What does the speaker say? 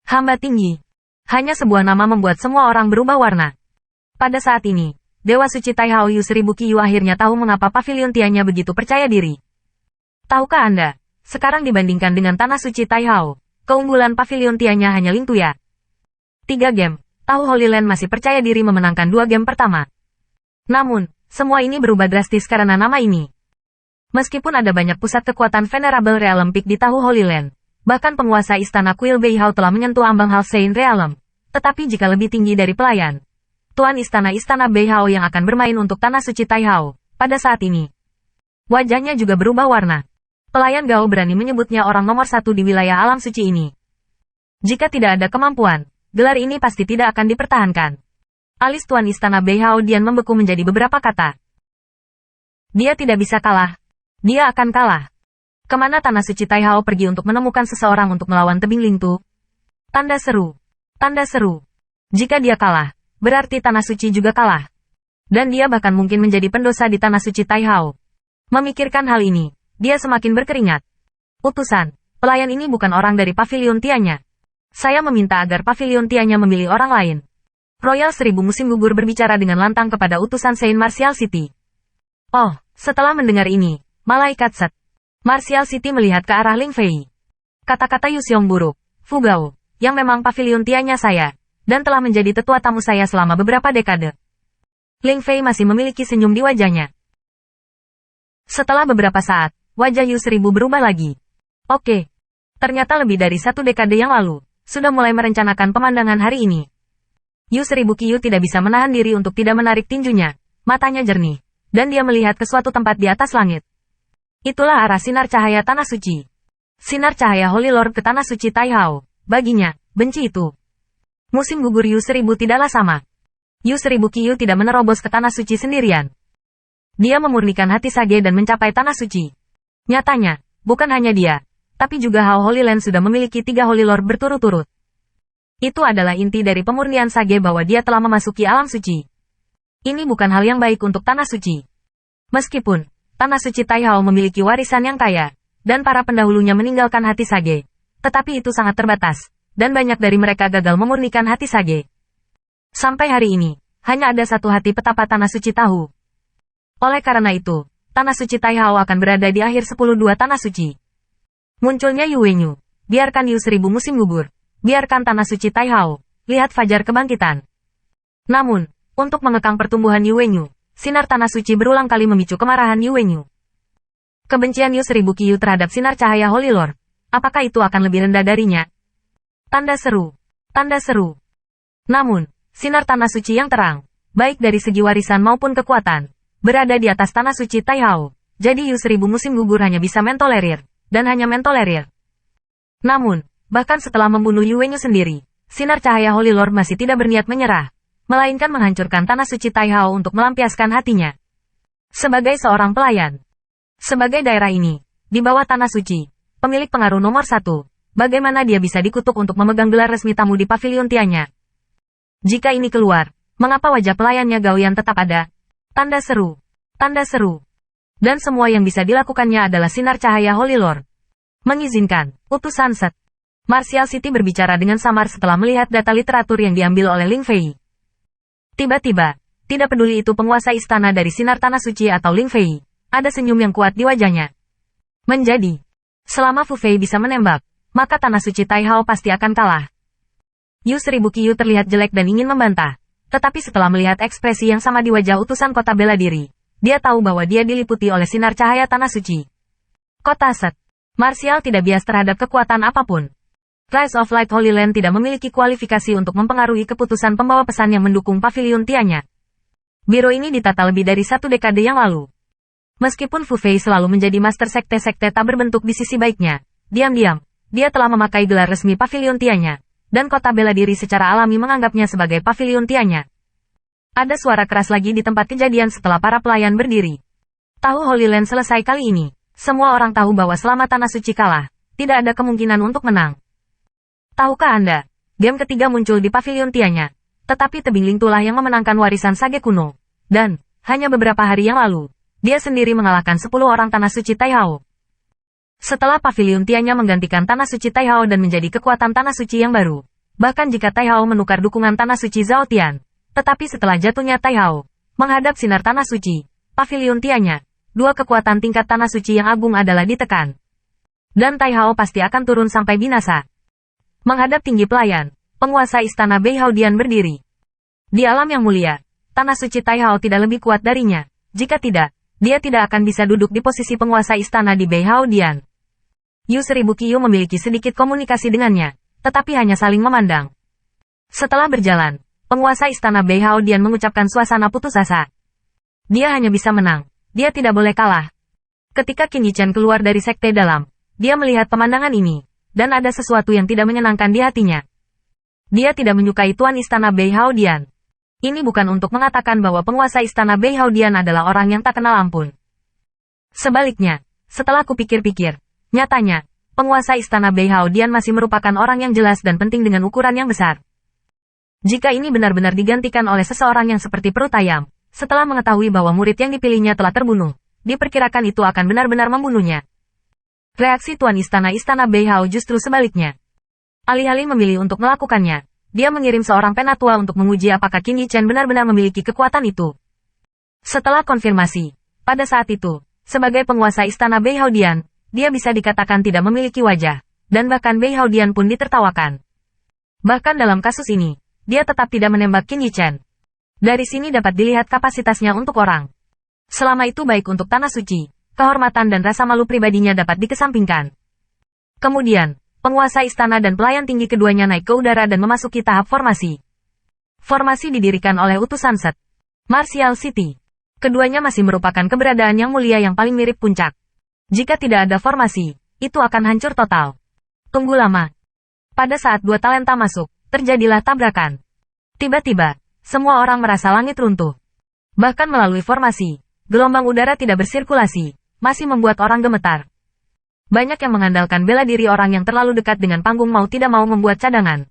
Hamba tinggi. Hanya sebuah nama membuat semua orang berubah warna. Pada saat ini, Dewa Suci Taihao Yu 1000 Qiyu akhirnya tahu mengapa pavilion Tianya begitu percaya diri. Tahukah Anda, sekarang dibandingkan dengan Tanah Suci Taihao, keunggulan pavilion Tianya hanya Ling Tuya. 3 game, Tahu Holy Land masih percaya diri memenangkan 2 game pertama. Namun, semua ini berubah drastis karena nama ini. Meskipun ada banyak pusat kekuatan Venerable Realm Peak di Tahu Holy Land, bahkan penguasa istana Kuil Beihao telah menyentuh ambang Halfsane Realm, tetapi jika lebih tinggi dari pelayan, Tuan Istana Beihao yang akan bermain untuk Tanah Suci Taihao, pada saat ini, wajahnya juga berubah warna. Pelayan Gao berani menyebutnya orang nomor 1 di wilayah alam suci ini. Jika tidak ada kemampuan, gelar ini pasti tidak akan dipertahankan. Alis Tuan Istana Beihao Dian membeku menjadi beberapa kata. Dia tidak bisa kalah. Dia akan kalah. Kemana Tanah Suci Taihao pergi untuk menemukan seseorang untuk melawan tebing Lingtu? Tanda seru. Tanda seru. Jika dia kalah, berarti Tanah Suci juga kalah. Dan dia bahkan mungkin menjadi pendosa di Tanah Suci Taihao. Memikirkan hal ini, dia semakin berkeringat. Utusan, pelayan ini bukan orang dari pavilion Tianya. Saya meminta agar pavilion Tianya memilih orang lain. Royal 1000 Musim Gugur berbicara dengan lantang kepada utusan Saint Martial City. Oh, setelah mendengar ini, Malaikat Set. Martial City melihat ke arah Ling Fei. Kata-kata Yu Xiong buruk, Fu Gao, yang memang pavilion Tianya saya, dan telah menjadi tetua tamu saya selama beberapa dekade. Ling Fei masih memiliki senyum di wajahnya. Setelah beberapa saat, wajah Yu 1000 berubah lagi. Oke. Ternyata lebih dari 1 dekade yang lalu, sudah mulai merencanakan pemandangan hari ini. Yu 1000 Qiyu tidak bisa menahan diri untuk tidak menarik tinjunya, matanya jernih, dan dia melihat ke suatu tempat di atas langit. Itulah arah sinar cahaya Tanah Suci. Sinar cahaya Holy Lord ke Tanah Suci Taihao, baginya, benci itu. Musim gugur Yu 1000 tidaklah sama. Yu 1000 Qiyu tidak menerobos ke Tanah Suci sendirian. Dia memurnikan hati Sage dan mencapai Tanah Suci. Nyatanya, bukan hanya dia, tapi juga Hao Holy Land sudah memiliki 3 Holy Lord berturut-turut. Itu adalah inti dari pemurnian Sage bahwa dia telah memasuki alam suci. Ini bukan hal yang baik untuk Tanah Suci. Meskipun, Tanah Suci Taihao memiliki warisan yang kaya, dan para pendahulunya meninggalkan hati Sage, tetapi itu sangat terbatas, dan banyak dari mereka gagal memurnikan hati Sage. Sampai hari ini, hanya ada satu hati petapa Tanah Suci tahu. Oleh karena itu, Tanah Suci Taihao akan berada di akhir 10-2 Tanah Suci. Munculnya Yu Wenyu, biarkan Yu 1000 musim gugur, biarkan Tanah Suci Taihao, lihat fajar kebangkitan. Namun, untuk mengekang pertumbuhan Yu Wenyu, sinar Tanah Suci berulang kali memicu kemarahan Yu Wenyu. Kebencian Yu 1000 Qiyu terhadap sinar cahaya Holy Lord, apakah itu akan lebih rendah darinya? Tanda seru. Tanda seru. Namun, sinar Tanah Suci yang terang, baik dari segi warisan maupun kekuatan, berada di atas Tanah Suci Taihao, jadi Yu 1000 musim gugur hanya bisa mentolerir, dan hanya mentolerir. Namun, bahkan setelah membunuh Yu Wenyu sendiri, sinar cahaya Holy Lord masih tidak berniat menyerah, melainkan menghancurkan Tanah Suci Taihao untuk melampiaskan hatinya. Sebagai seorang pelayan, sebagai daerah ini, di bawah Tanah Suci, pemilik pengaruh nomor 1, bagaimana dia bisa dikutuk untuk memegang gelar resmi tamu di pavilion Tianya? Jika ini keluar, mengapa wajah pelayannya Gaoyan tetap ada? Tanda seru. Tanda seru. Dan semua yang bisa dilakukannya adalah sinar cahaya Holy Lord. Mengizinkan, utusan Set. Martial City berbicara dengan samar setelah melihat data literatur yang diambil oleh Ling Fei. Tiba-tiba, tidak peduli itu penguasa istana dari sinar Tanah Suci atau Ling Fei, ada senyum yang kuat di wajahnya. Menjadi, selama Fu Fei bisa menembak, maka Tanah Suci Taihao pasti akan kalah. Yu 1000 Qiyu terlihat jelek dan ingin membantah, tetapi setelah melihat ekspresi yang sama di wajah utusan kota bela diri, dia tahu bahwa dia diliputi oleh sinar cahaya Tanah Suci. Kota Set. Martial tidak bias terhadap kekuatan apapun. Rise of Light Holy Land tidak memiliki kualifikasi untuk mempengaruhi keputusan pembawa pesan yang mendukung pavilion Tianya. Biro ini ditata lebih dari 1 dekade yang lalu. Meskipun Fu Fei selalu menjadi master sekte-sekte tak berbentuk di sisi baiknya, diam-diam, dia telah memakai gelar resmi pavilion Tianya, dan kota bela diri secara alami menganggapnya sebagai pavilion Tianya. Ada suara keras lagi di tempat kejadian setelah para pelayan berdiri. Tahu Holy Land selesai kali ini, semua orang tahu bahwa selama Tanah Suci kalah, tidak ada kemungkinan untuk menang. Tahukah Anda, game ketiga muncul di pavilion Tianya, tetapi tebing Lingtulah yang memenangkan warisan Sage kuno. Dan, hanya beberapa hari yang lalu, dia sendiri mengalahkan 10 orang Tanah Suci Taihao. Setelah pavilion Tianya menggantikan Tanah Suci Taihao dan menjadi kekuatan Tanah Suci yang baru, Bahkan jika Tai Hao menukar dukungan tanah suci Zhao Tian. Tetapi setelah jatuhnya Tai Hao, menghadap sinar tanah suci, pavilion Tianya, dua kekuatan tingkat tanah suci yang agung adalah ditekan. Dan Tai Hao pasti akan turun sampai binasa. Menghadap tinggi pelayan, penguasa istana Beihao Dian berdiri. Di alam yang mulia, tanah suci Tai Hao tidak lebih kuat darinya. Jika tidak, dia tidak akan bisa duduk di posisi penguasa istana di Beihao Dian. Yu Seribu Qiyu memiliki sedikit komunikasi dengannya, tetapi hanya saling memandang. Setelah berjalan, penguasa istana Beihao Dian mengucapkan suasana putus asa. Dia hanya bisa menang, dia tidak boleh kalah. Ketika Qin Yichen keluar dari sekte dalam, dia melihat pemandangan ini, dan ada sesuatu yang tidak menyenangkan di hatinya. Dia tidak menyukai tuan istana Beihao Dian. Ini bukan untuk mengatakan bahwa penguasa istana Beihao Dian adalah orang yang tak kenal ampun. Sebaliknya, setelah kupikir-pikir, nyatanya, penguasa istana Beihao Dian masih merupakan orang yang jelas dan penting dengan ukuran yang besar. Jika ini benar-benar digantikan oleh seseorang yang seperti perut ayam, setelah mengetahui bahwa murid yang dipilihnya telah terbunuh, diperkirakan itu akan benar-benar membunuhnya. Reaksi tuan istana Beihao justru sebaliknya. Alih-alih memilih untuk melakukannya, dia mengirim seorang penatua untuk menguji apakah Qin Yichen benar-benar memiliki kekuatan itu. Setelah konfirmasi, pada saat itu, sebagai penguasa istana Beihao Dian, dia bisa dikatakan tidak memiliki wajah, dan bahkan Beihao Dian pun ditertawakan. Bahkan dalam kasus ini, dia tetap tidak menembak Qin Yichen. Dari sini dapat dilihat kapasitasnya untuk orang. Selama itu baik untuk tanah suci, kehormatan dan rasa malu pribadinya dapat dikesampingkan. Kemudian, penguasa istana dan pelayan tinggi keduanya naik ke udara dan memasuki tahap formasi. Formasi didirikan oleh utusan Set Martial City. Keduanya masih merupakan keberadaan yang mulia yang paling mirip puncak. Jika tidak ada formasi, itu akan hancur total. Tunggu lama. Pada saat dua talenta masuk, terjadilah tabrakan. Tiba-tiba, semua orang merasa langit runtuh. Bahkan melalui formasi, gelombang udara tidak bersirkulasi, masih membuat orang gemetar. Banyak yang mengandalkan bela diri orang yang terlalu dekat dengan panggung mau tidak mau membuat cadangan.